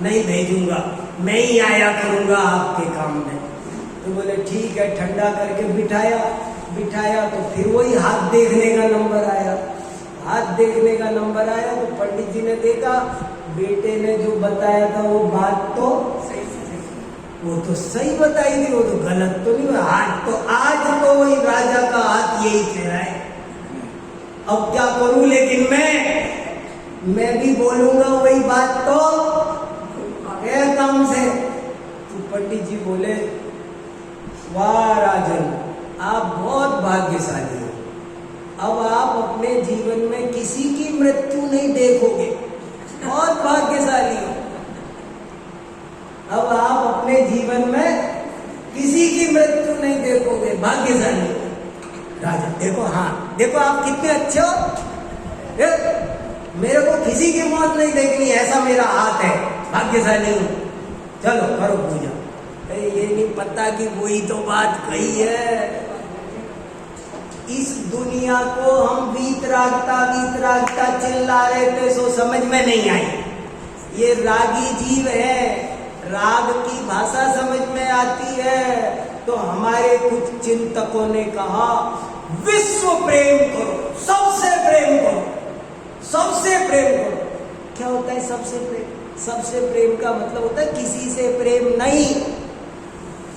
नहीं भेजूंगा, मैं ही आया करूंगा आपके काम में। तो बोले ठीक है, ठंडा करके बिठाया तो फिर वही हाथ देखने का नंबर आया। हाथ देखने का नंबर आया तो पंडित जी ने देखा, बेटे ने जो बताया था वो बात तो वो तो सही बताई थी, वो तो गलत तो नहीं। हाथ तो आज तो वही राजा का हाथ यही कह रहा है। अब क्या करूं, लेकिन मैं भी बोलूंगा वही बात तो क्या काम से। तो पंडित जी बोले, वाह राजन, आप बहुत भाग्यशाली हो, अब आप अपने जीवन में किसी की मृत्यु नहीं देखोगे, बहुत भाग्यशाली हो। अब आप अपने जीवन में किसी की मृत्यु नहीं देखोगे, भाग्यशाली हो। राजा देखो, हाँ देखो आप कितने अच्छे हो, मेरे को किसी की मौत नहीं देखनी, ऐसा मेरा हाथ है, भाग्यशाली हूँ, चलो करो पूजा। ये नहीं पता कि वही तो बात कही है। इस दुनिया को हम वीतरागता चिल्ला रहे थे, सो समझ में नहीं आई। ये रागी जीव है, राग की भाषा समझ में आती है। तो हमारे कुछ चिंतकों ने कहा, विश्व प्रेम करो, सबसे प्रेम करो, सबसे प्रेम करो। क्या होता है सबसे प्रेम? सबसे प्रेम का मतलब होता है किसी से प्रेम नहीं।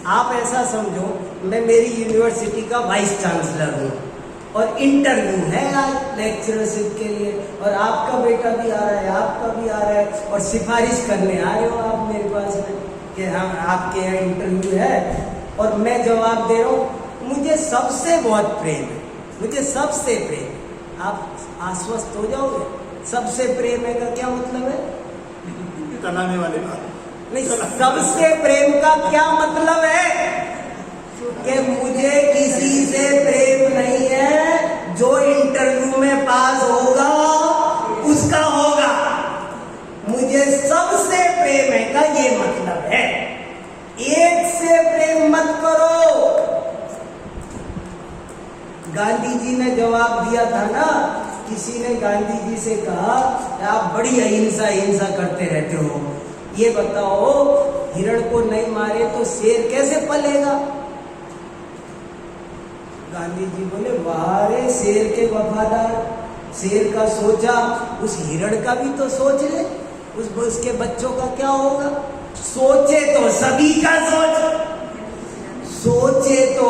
आप ऐसा समझो, मैं मेरी यूनिवर्सिटी का वाइस चांसलर हूँ और इंटरव्यू है आज लेक्चरशिप के लिए, और आपका बेटा भी आ रहा है, आपका भी आ रहा है, और सिफारिश करने आ रहे हो आप मेरे पास में कि हाँ आपके यहाँ इंटरव्यू है, और मैं जवाब दे रहा हूँ मुझे सबसे बहुत प्रेम है, मुझे सबसे प्रेम। आप आश्वस्त हो जाओगे? सबसे प्रेम है का क्या मतलब है? तनाने वाले बात नहीं, सबसे प्रेम का क्या मतलब है कि मुझे किसी से प्रेम नहीं है, जो इंटरव्यू में पास होगा उसका होगा, मुझे सबसे प्रेम है का ये मतलब है। एक से प्रेम मत करो। गांधी जी ने जवाब दिया था ना, किसी ने गांधी जी से कहा आप बड़ी अहिंसा करते रहते हो, ये बताओ हिरण को नहीं मारे तो शेर कैसे पलेगा? गांधी जी बोले वाह रे शेर के वफादार, शेर का सोचा, उस हिरण का भी तो सोच ले, उसके बच्चों का क्या होगा। सोचे तो सभी का सोच, सोचे तो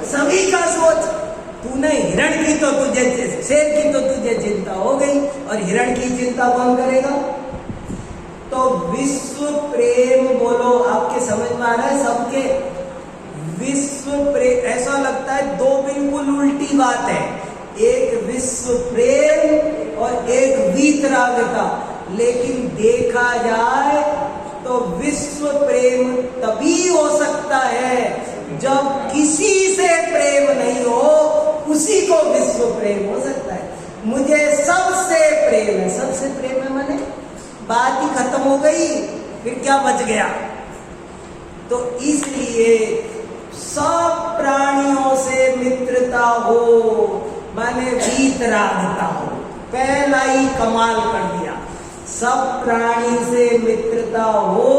सभी का सोच। तूने हिरण की तो तुझे, शेर की तो तुझे चिंता हो गई, और हिरण की चिंता कौन करेगा। तो विश्व प्रेम बोलो, आपके समझ में आ रहा है सबके। विश्व प्रेम, ऐसा लगता है दो बिल्कुल उल्टी बात है, एक विश्व प्रेम और एक वीतरागता। लेकिन देखा जाए तो विश्व प्रेम तभी हो सकता है जब किसी से प्रेम नहीं हो, उसी को विश्व प्रेम हो सकता है। मुझे सबसे प्रेम है, सबसे प्रेम है माने बात ही खत्म हो गई, फिर क्या बच गया। तो इसलिए सब प्राणियों से मित्रता हो माने वीतरागता हो, पहला ही कमाल कर दिया। सब प्राणी से मित्रता हो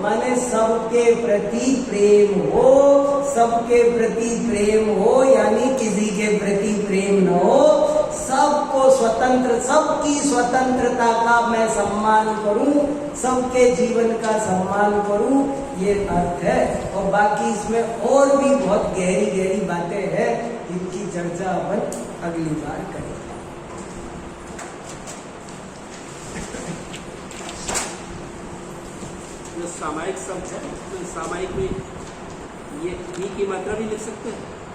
माने सबके प्रति प्रेम हो, सबके प्रति प्रेम हो यानी किसी के प्रति प्रेम न हो, सबको स्वतंत्र, सबकी स्वतंत्रता का मैं सम्मान करूं, सबके जीवन का सम्मान करूं, ये अर्थ है। और बाकी इसमें और भी बहुत गहरी गहरी बातें हैं, इनकी चर्चा अपन अगली बार करेंगे। जो सामायिक शब्द है तो सामायिक में ये ही की मात्रा भी लिख सकते हैं।